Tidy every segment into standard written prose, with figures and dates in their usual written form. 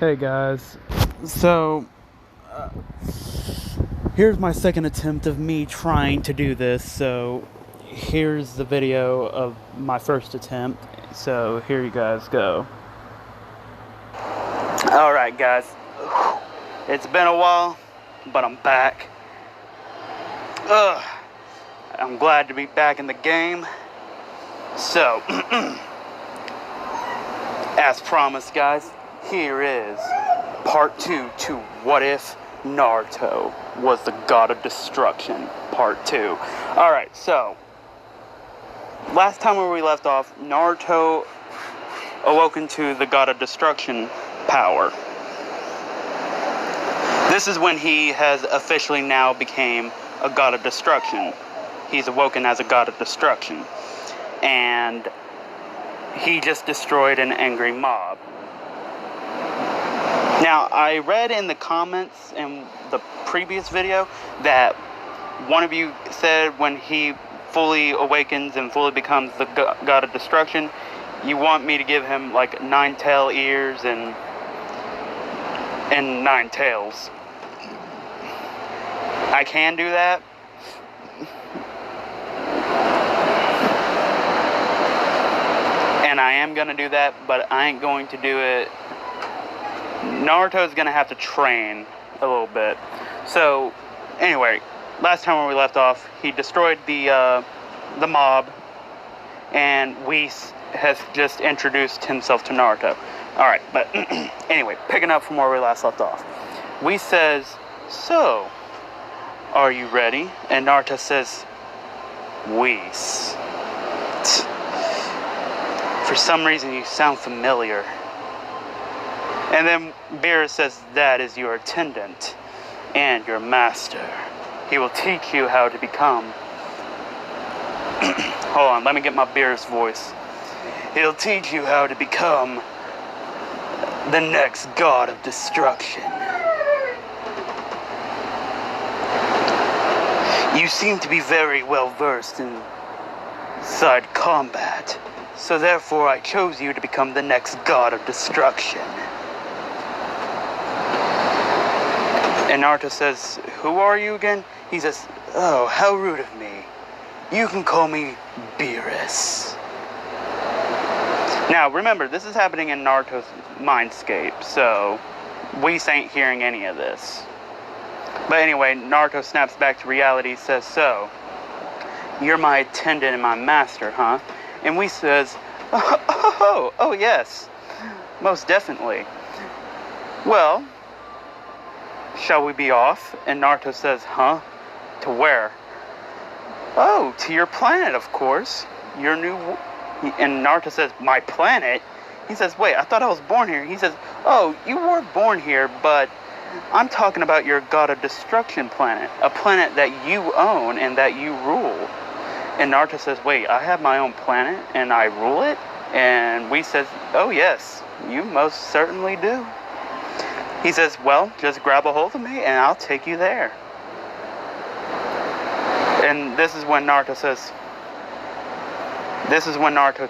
Hey guys, so here's my second attempt of me trying to do this. So here's the video of my first attempt. So here you guys go. Alright guys, it's been a while, but I'm back. I'm glad to be back in the game. So, as promised guys, here is part 2 to What If Naruto Was the God of Destruction, part 2. Alright, so, last time where we left off, Naruto awoken to the God of Destruction power. This is when he has officially now became a God of Destruction. He's awoken as a God of Destruction. And he just destroyed an angry mob. Now, I read in the comments in the previous video that one of you said when he fully awakens and fully becomes the God of Destruction, you want me to give him like 9 tail ears and 9 tails. I can do that. And I am going to do that, but I ain't going to do it. Naruto's going to have to train a little bit. So, anyway, last time when we left off, he destroyed the mob, and Whis has just introduced himself to Naruto. Alright, but anyway, picking up from where we last left off. Whis says, "So, are you ready?" And Naruto says, "Whis. For some reason you sound familiar." And then Beerus says, "That is your attendant and your master. He will teach you how to become..." Hold on, let me get my Beerus voice. "He'll teach you how to become the next God of Destruction. You seem to be very well versed in side combat. So therefore I chose you to become the next God of Destruction." And Naruto says, "Who are you again?" He says, "Oh, how rude of me. You can call me Beerus." Now remember, this is happening in Naruto's mindscape, so Whis ain't hearing any of this. But anyway, Naruto snaps back to reality, says, "So, you're my attendant and my master, huh?" And Whis says, oh yes, most definitely. "Well, shall we be off?" And Naruto says, "Huh? To where?" "Oh, to your planet, of course. Your new..." And Naruto says, "My planet?" He says, "Wait, I thought I was born here." He says, "Oh, you were born here, but I'm talking about your God of Destruction planet. A planet that you own and that you rule." And Naruto says, "Wait, I have my own planet and I rule it?" And Whis says, "Oh yes, you most certainly do." He says, "Well, just grab a hold of me and I'll take you there." And this is when Naruto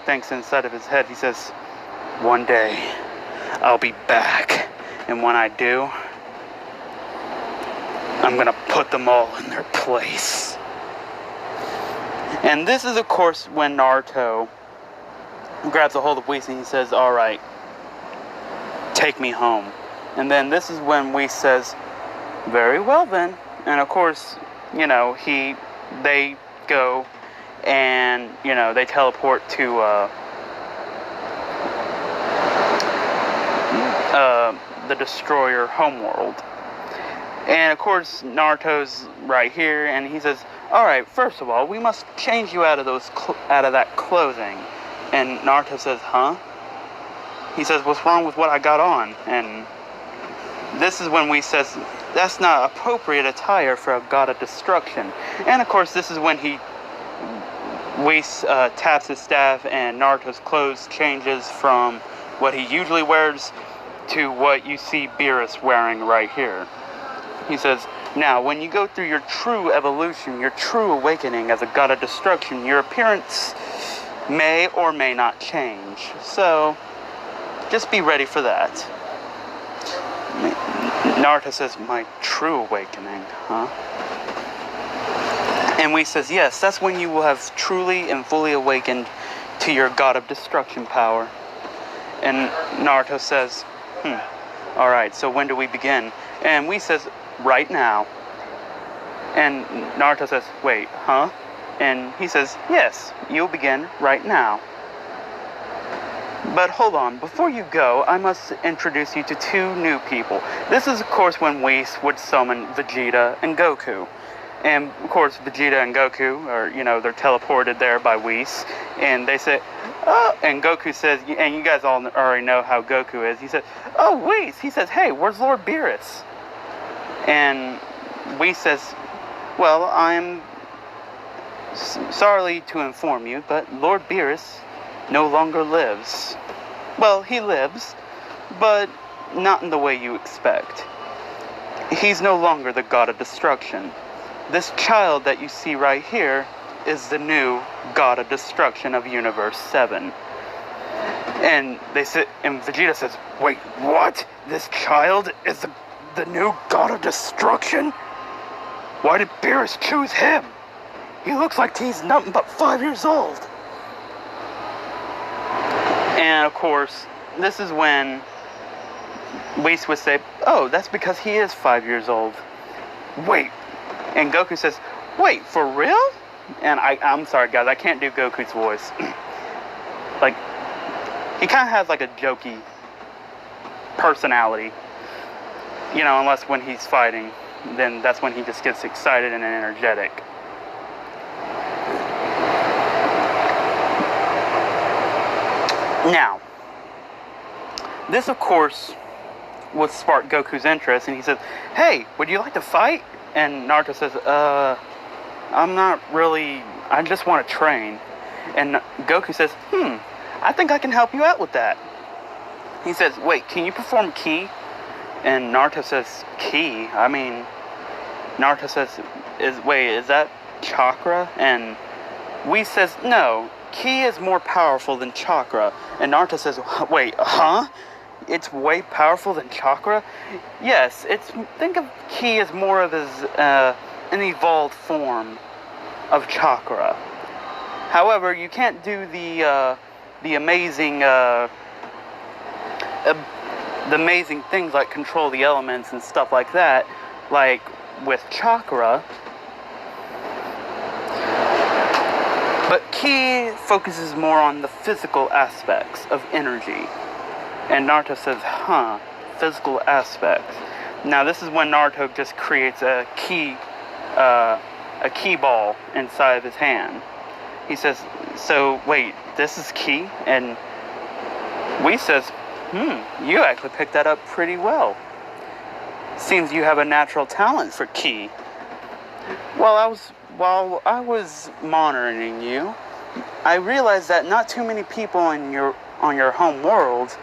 thinks inside of his head. He says, "One day I'll be back, and when I do, I'm gonna put them all in their place." And this is, of course, when Naruto grabs a hold of Whis and he says, "Alright, take me home." And then this is when Whis says, "Very well then." And of course, you know, they go and, you know, they teleport to the Destroyer homeworld. And of course, Naruto's right here, and he says, "Alright, first of all, we must change you out of that clothing." And Naruto says, "Huh?" He says, "What's wrong with what I got on?" And this is when Whis says, "That's not appropriate attire for a God of Destruction." And of course, this is when Whis taps his staff, and Naruto's clothes changes from what he usually wears to what you see Beerus wearing right here. He says, "Now, when you go through your true evolution, your true awakening as a God of Destruction, your appearance may or may not change. So, just be ready for that." Naruto says, my true awakening, huh? And Whis says, yes, that's when you will have truly and fully awakened to your God of Destruction power. And Naruto says, alright, so when do we begin? And Whis says, right now. And Naruto says, wait, huh? And he says, yes, you'll begin right now. But hold on, before you go, I must introduce you to two new people. This is, of course, when Whis would summon Vegeta and Goku. And, of course, Vegeta and Goku are, they're teleported there by Whis. And they say, oh, and Goku says, and you guys all already know how Goku is. He says, oh, Whis. He says, hey, where's Lord Beerus? And Whis says, well, I'm sorry to inform you, but Lord Beerus no longer lives. Well, he lives, but not in the way you expect. He's no longer the God of Destruction. This child that you see right here is the new God of Destruction of Universe 7. And Vegeta says, wait, what? This child is the new God of Destruction? Why did Beerus choose him? He looks like he's nothing but 5 years old. And of course, this is when Whis would say, oh, that's because he is 5 years old. Wait. And Goku says, wait, for real? And I'm sorry, guys, I can't do Goku's voice. Like, he kind of has like a jokey personality. Unless when he's fighting, then that's when he just gets excited and energetic. Now, this, of course, would spark Goku's interest, and he says, hey, would you like to fight? And Naruto says, I'm not really, I just want to train. And Goku says, I think I can help you out with that. He says, wait, can you perform ki? And Naruto says, ki? Naruto says, is that chakra? And Whis says, no, ki is more powerful than chakra. And Naruto says, wait, huh? It's way powerful than chakra? Yes, think of ki as more of an evolved form of chakra. However, you can't do the amazing things like control the elements and stuff like that, like with chakra. But ki focuses more on the physical aspects of energy. And Naruto says, physical aspects. Now this is when Naruto just creates a ki ball inside of his hand. He says, so wait, this is ki? And Whis says, you actually picked that up pretty well. Seems you have a natural talent for ki. While I was monitoring you, I realized that not too many people on your home world,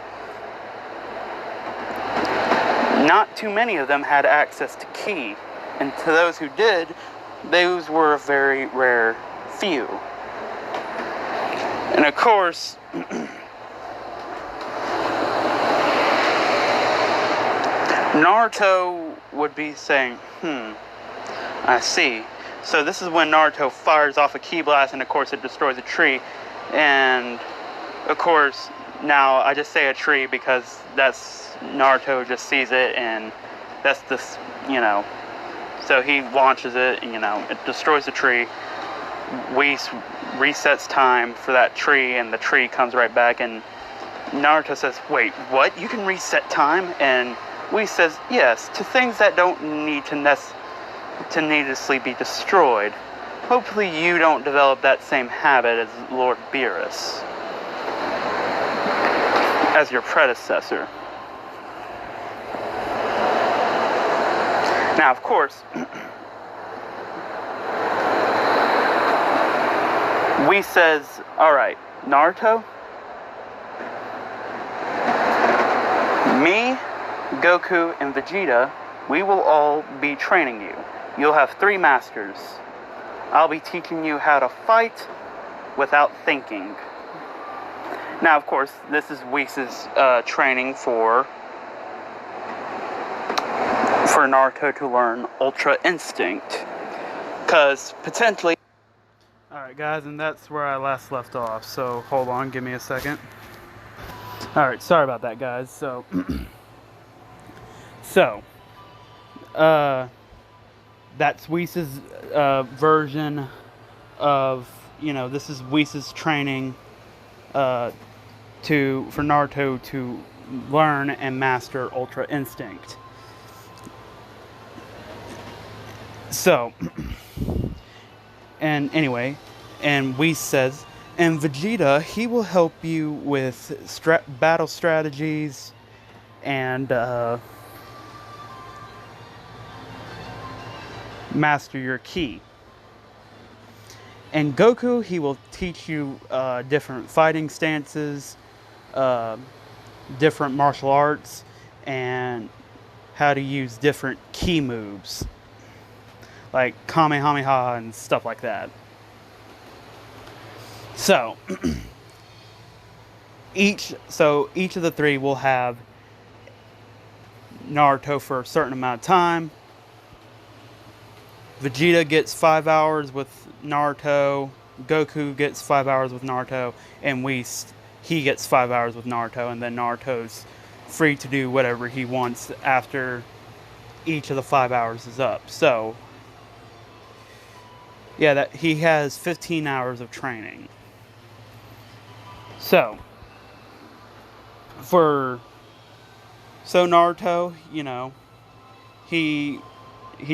not too many of them had access to ki. And to those who did, those were a very rare few. And of course, Naruto would be saying, I see. So this is when Naruto fires off a ki blast, and of course it destroys a tree. And of course, now I just say a tree because that's Naruto just sees it, and that's this, so he launches it, and it destroys the tree. Whis resets time for that tree, and the tree comes right back, and Naruto says, wait, what? You can reset time? And Whis says, yes, to things that don't need to needlessly be destroyed. Hopefully you don't develop that same habit as Lord Beerus, as your predecessor. Now, of course, Whis says, alright, Naruto, me, Goku, and Vegeta, we will all be training you. You'll have 3 masters. I'll be teaching you how to fight without thinking. Now, of course, this is Whis' training for for Naruto to learn Ultra Instinct. Because potentially... Alright guys, and that's where I last left off, so hold on, give me a second. Alright, sorry about that guys, so... that's Whis' version of, this is Whis' training for Naruto to learn and master Ultra Instinct. So, and anyway, and Whis says, and Vegeta, he will help you with battle strategies and master your ki. And Goku, he will teach you different fighting stances, different martial arts, and how to use different ki moves, like Kamehameha and stuff like that. So, each of the three will have Naruto for a certain amount of time. Vegeta gets 5 hours with Naruto, Goku gets 5 hours with Naruto, and Whis, he gets 5 hours with Naruto, and then Naruto's free to do whatever he wants after each of the 5 hours is up. So, yeah, that he has 15 hours of training. So Naruto, he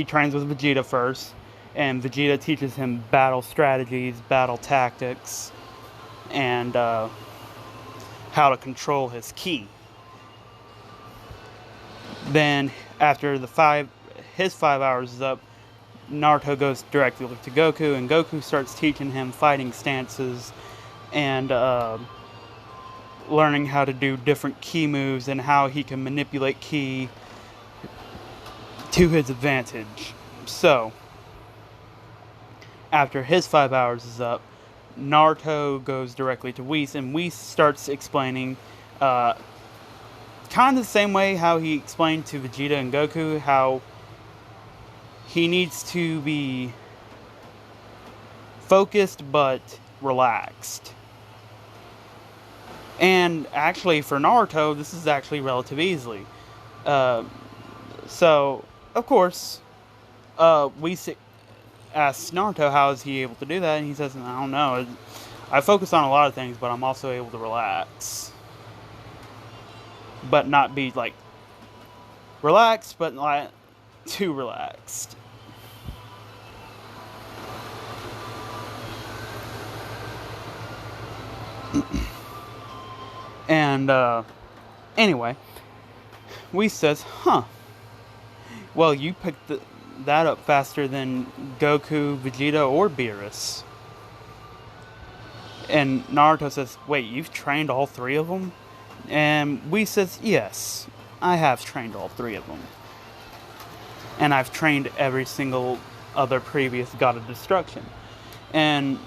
trains with Vegeta first, and Vegeta teaches him battle strategies, battle tactics, and how to control his ki. Then, after his 5 hours is up, Naruto goes directly to Goku, and Goku starts teaching him fighting stances and learning how to do different ki moves and how he can manipulate ki to his advantage. So, after his 5 hours is up, Naruto goes directly to Whis, and Whis starts explaining kind of the same way how he explained to Vegeta and Goku how he needs to be focused but relaxed. And actually for Naruto, this is actually relatively easily. So, of course, Whis asks Naruto how is he able to do that, and he says, I don't know. I focus on a lot of things, but I'm also able to relax. But not be, relaxed, but not too relaxed. And, anyway, Whis says, well, you picked that up faster than Goku, Vegeta, or Beerus. And Naruto says, wait, you've trained all three of them? And Whis says, yes, I have trained all three of them. And I've trained every single other previous God of Destruction. And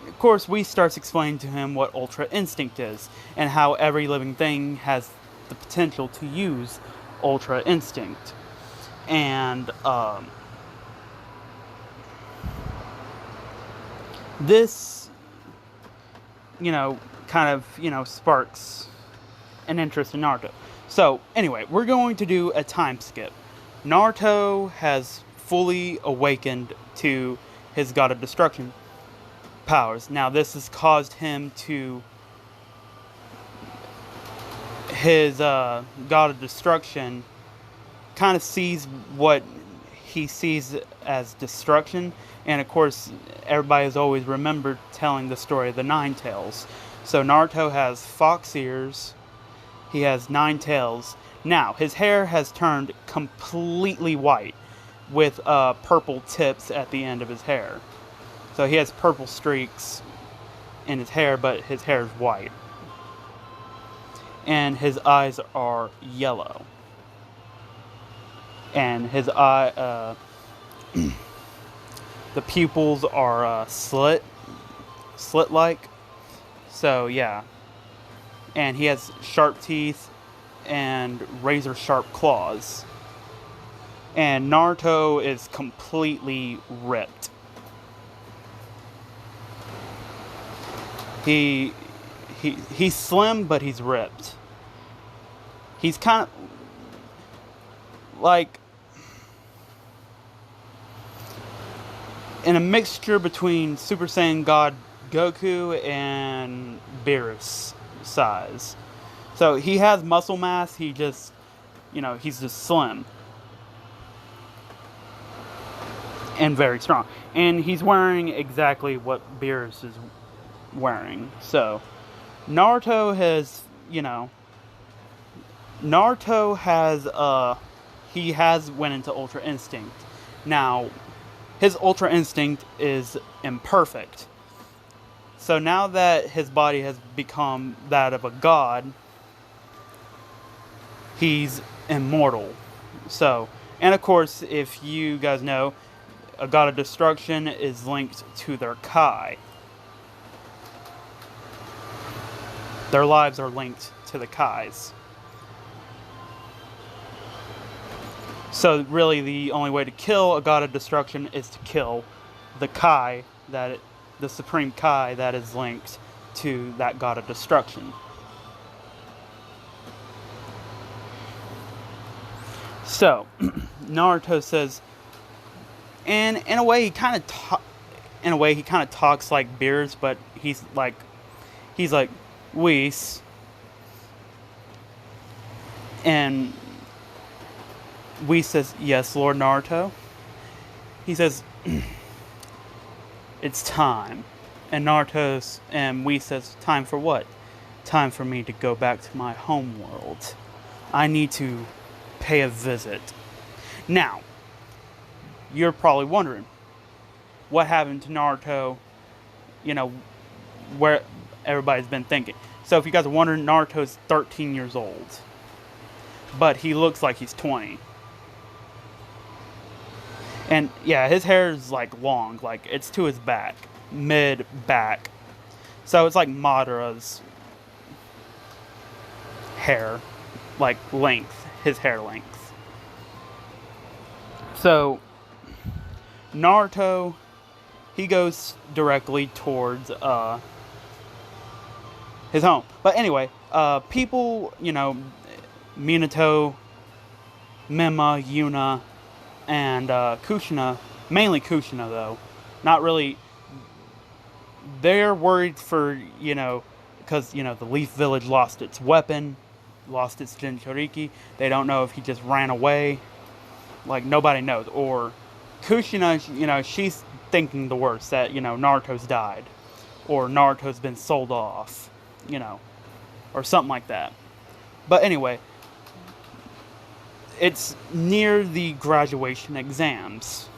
of course, Whis starts explaining to him what Ultra Instinct is, and how every living thing has the potential to use Ultra Instinct. And, this, kind of, sparks an interest in Naruto. So, anyway, we're going to do a time skip. Naruto has fully awakened to his God of Destruction powers. Now, this has caused him to... His God of Destruction kind of sees what he sees as destruction. And, of course, everybody has always remembered telling the story of the Nine Tails. So, Naruto has fox ears. He has 9 tails. Now, his hair has turned completely white with purple tips at the end of his hair. So he has purple streaks in his hair, but his hair is white. And his eyes are yellow. And his eye, the pupils are slit-like. So, yeah. And he has sharp teeth and razor-sharp claws. And Naruto is completely ripped. He's slim, but he's ripped. He's kind of like in a mixture between Super Saiyan God Goku and Beerus size. So he has muscle mass, he's just slim. And very strong. And he's wearing exactly what Beerus is wearing. So, Naruto has, he has went into Ultra Instinct. Now, his Ultra Instinct is imperfect. So now that his body has become that of a god, he's immortal. So, and of course, if you guys know, a god of destruction is linked to their Kai. Their lives are linked to the Kais. So really the only way to kill a god of destruction is to kill the Kai, the supreme Kai that is linked to that god of destruction. So, Naruto says, and in a way he kind of talks like Beerus, but he's like Whis, and Whis says, "Yes, Lord Naruto." He says, "It's time," and Whis says, "Time for what?" "Time for me to go back to my home world. I need to pay a visit." Now, you're probably wondering, what happened to Naruto, where everybody's been thinking. So if you guys are wondering, Naruto's 13 years old. But he looks like he's 20. And yeah, his hair is like long, like it's to his back, mid-back. So it's like Madara's hair, like length, his hair length. So Naruto, he goes directly towards his home. But anyway, people, Minato, Mima, Yuna, and Kushina, mainly Kushina though, not really, they're worried for, because, the Leaf Village lost its weapon, lost its Jinchuriki. They don't know if he just ran away. Like, nobody knows. Or Kushina, she's thinking the worst, that, Naruto's died. Or Naruto's been sold off, or something like that. But anyway, it's near the graduation exams.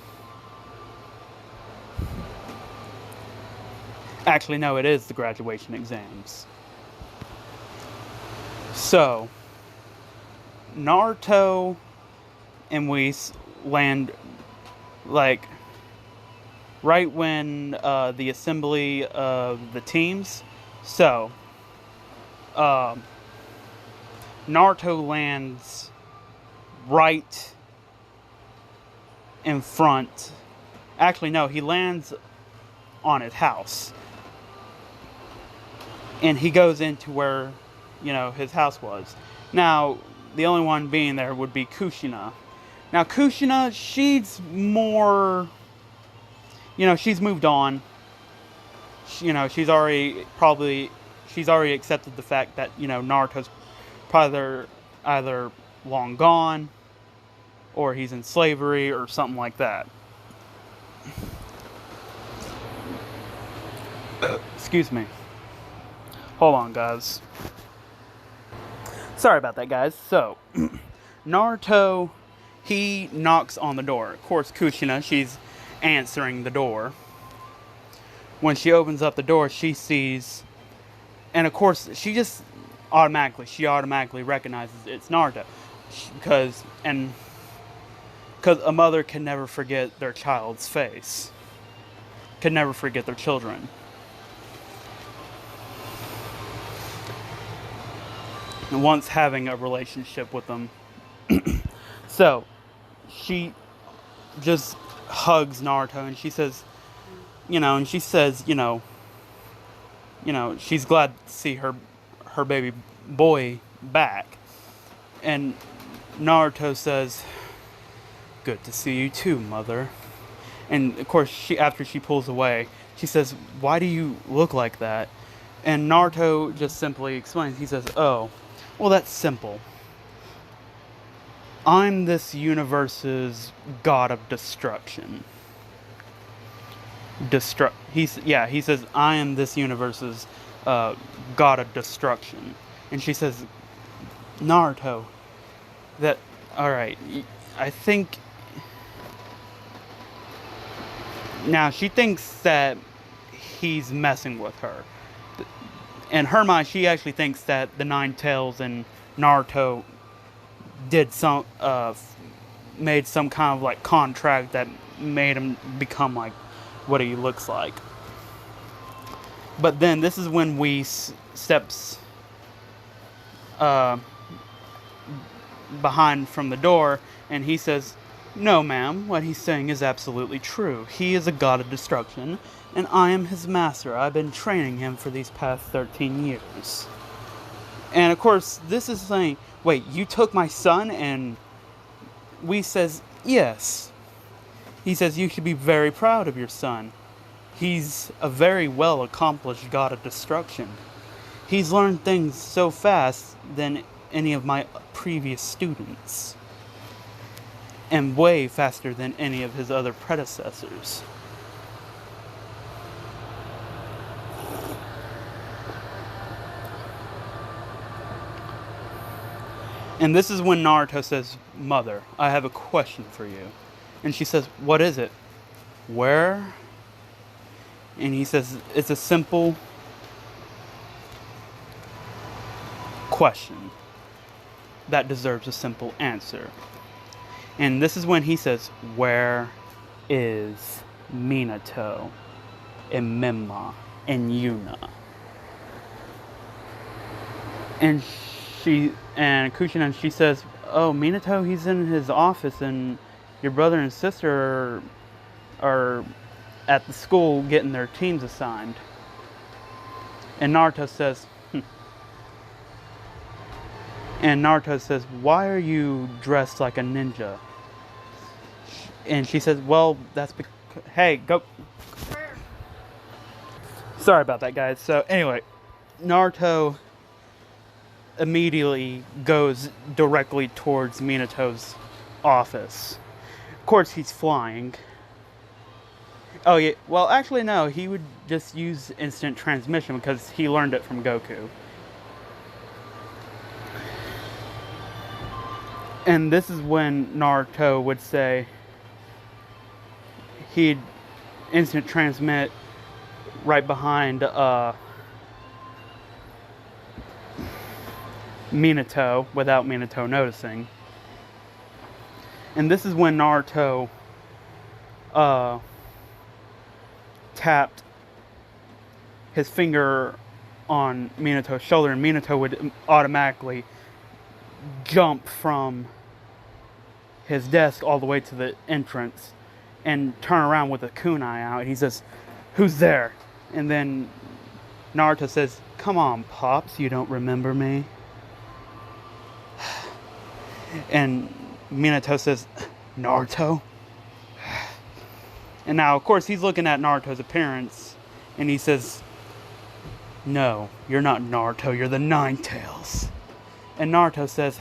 Actually, no, it is the graduation exams. So, Naruto and Whis land, like, right when the assembly of the teams. So, Naruto lands right in front. Actually, no, he lands on his house. And he goes into where, his house was. Now, the only one being there would be Kushina. Now, Kushina, she's more, she's moved on. She's already accepted the fact that, Naruto's probably either long gone, or he's in slavery, or something like that. Excuse me. Hold on, guys. Sorry about that, guys. So, Naruto, he knocks on the door. Of course, Kushina, she's answering the door. When she opens up the door, she sees, and of course, she automatically recognizes it's Naruto. Because a mother can never forget their child's face. Can never forget their children. And once having a relationship with them. So, she just hugs Naruto, and she says, she's glad to see her baby boy back. And Naruto says, "Good to see you too, mother." And of course, after she pulls away, she says, "Why do you look like that?" And Naruto just simply explains. He says, "Oh, well, that's simple. I'm this universe's god of destruction." He says, "I am this universe's god of destruction." And she says, "Naruto, that, alright, I think..." Now, she thinks that he's messing with her. In her mind, she actually thinks that the Nine Tails and Naruto made some kind of like contract that made him become like what he looks like. But then this is when Whis steps behind from the door, and he says, "No, ma'am, what he's saying is absolutely true. He is a god of destruction, and I am his master. I've been training him for these past 13 years. And of course, this is saying, "Wait, you took my son?" And Whis says, "Yes." He says, "You should be very proud of your son. He's a very well-accomplished god of destruction. He's learned things so fast than any of my previous students. And way faster than any of his other predecessors." And this is when Naruto says, "Mother, I have a question for you." And she says, "What is it?" "Where?" And he says, "It's a simple question that deserves a simple answer." And this is when he says, "Where is Minato and Mimma and Yuna?" And Kushina, she says, "Oh, Minato, he's in his office, and your brother and sister are at the school getting their teams assigned." And Naruto says, "Why are you dressed like a ninja?" And she says, "Well, that's because..." Hey, go. Sorry about that, guys. So anyway, Naruto immediately goes directly towards Minato's office. Of course, he's flying. Oh, yeah. Well, actually, no. He would just use instant transmission because he learned it from Goku. And this is when Naruto would say he'd instant transmit right behind Minato without Minato noticing. And this is when Naruto tapped his finger on Minato's shoulder, and Minato would automatically jump from his desk all the way to the entrance and turn around with a kunai out. He says, "Who's there?" And then Naruto says, "Come on, Pops, you don't remember me?" And Minato says, "Naruto?" And now, of course, he's looking at Naruto's appearance, and he says, "No, you're not Naruto, you're the Nine Tails." And Naruto says,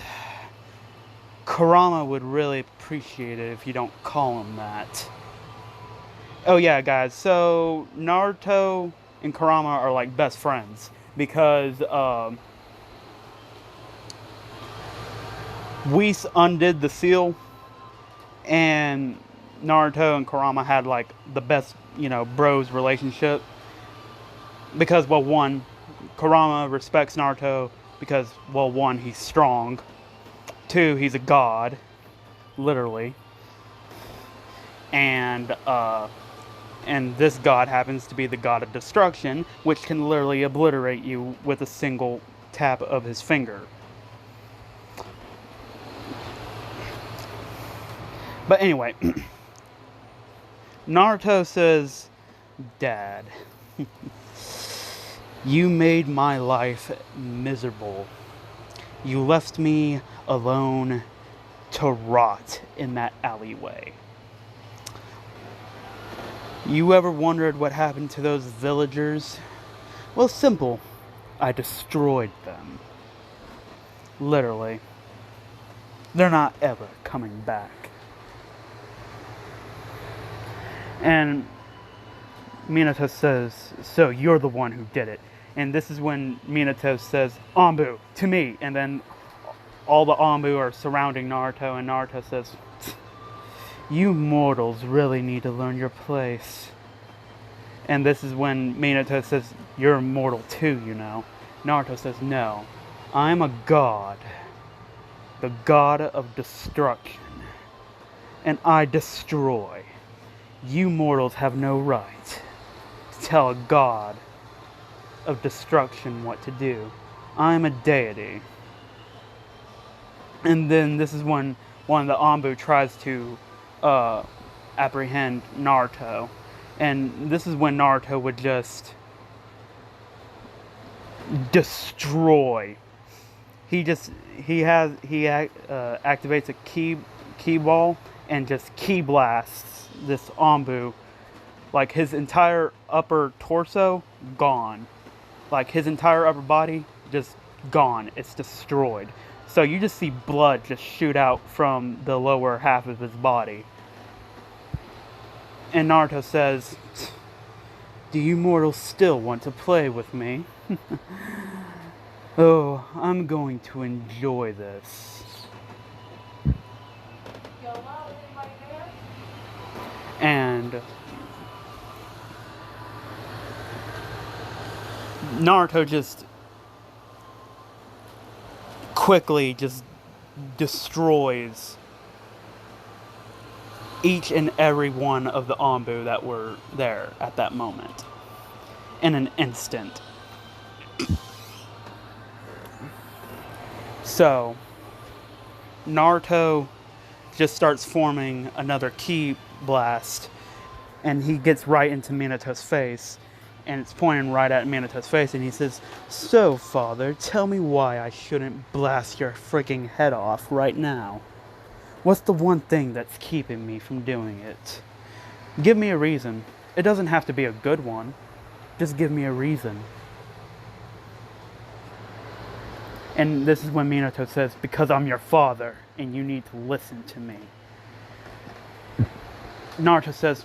"Kurama would really appreciate it if you don't call him that." Oh yeah, guys, so Naruto and Kurama are like best friends because Whis undid the seal, and Naruto and Kurama had like the best, bros relationship. Because, well, one, Kurama respects Naruto because, well, one, he's strong. Two, he's a god, literally. And this god happens to be the god of destruction, which can literally obliterate you with a single tap of his finger. But anyway, Naruto says, Dad, you made my life miserable. You left me alone to rot in that alleyway. You ever wondered what happened to those villagers? Well, simple. I destroyed them. Literally. They're not ever coming back. And Minato says, so you're the one who did it. And this is when Minato says, Anbu, to me. And then all the Anbu are surrounding Naruto, and Naruto says, you mortals really need to learn your place. And this is when Minato says, you're immortal too, you know. Naruto says, no, I'm a god. The god of destruction. And I destroy. You mortals have no right to tell a god of destruction what to do. I'm a deity. And then this is when one of the Anbu tries to apprehend Naruto. And this is when Naruto would just destroy. He activates a ki ball and just ki blasts this Anbu. Like his entire upper torso gone. Like his entire upper body just gone. It's destroyed. So you just see blood just shoot out from the lower half of his body. And Naruto says, do you mortals still want to play with me? Oh, I'm going to enjoy this. And Naruto just quickly just destroys each and every one of the Anbu that were there at that moment. In an instant. So, Naruto just starts forming another ki blast, and he gets right into Minato's face, and it's pointing right at Minato's face, and he says, so, father, tell me why I shouldn't blast your freaking head off right now. What's the one thing that's keeping me from doing it? Give me a reason. It doesn't have to be a good one. Just give me a reason. And this is when Minato says, because I'm your father, and you need to listen to me. Naruto says,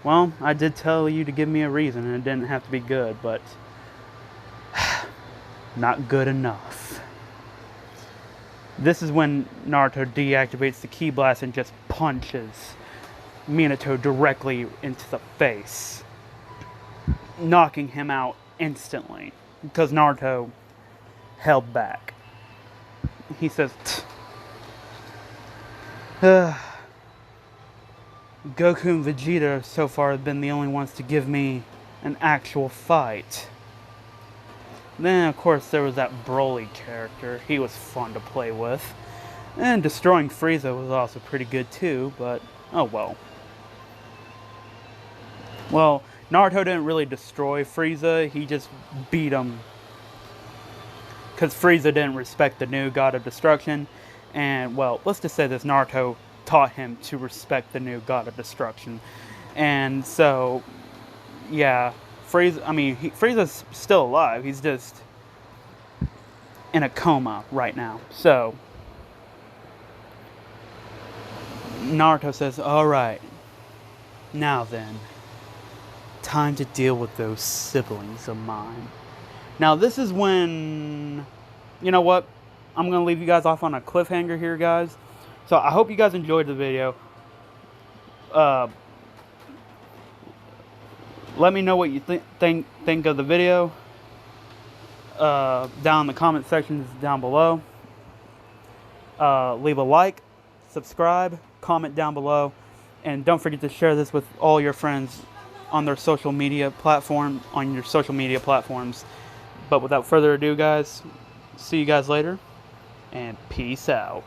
well, I did tell you to give me a reason, and it didn't have to be good, but not good enough. This is when Naruto deactivates the ki blast and just punches Minato directly into the face, knocking him out instantly, because Naruto held back. He says, Goku and Vegeta so far have been the only ones to give me an actual fight. Then, of course, there was that Broly character. He was fun to play with. And destroying Frieza was also pretty good too, but oh well. Well, Naruto didn't really destroy Frieza, he just beat him. Because Frieza didn't respect the new God of Destruction. And, well, let's just say this, Naruto taught him to respect the new God of Destruction. And so, yeah, Frieza's still alive. He's just in a coma right now. So, Naruto says, alright, now then, time to deal with those siblings of mine. Now, this is when, you know what, I'm going to leave you guys off on a cliffhanger here, guys. So, I hope you guys enjoyed the video. Let me know what you think of the video down in the comment sections down below. Leave a like, subscribe, comment down below, and don't forget to share this with all your friends on your social media platforms. But without further ado, guys, see you guys later, and peace out.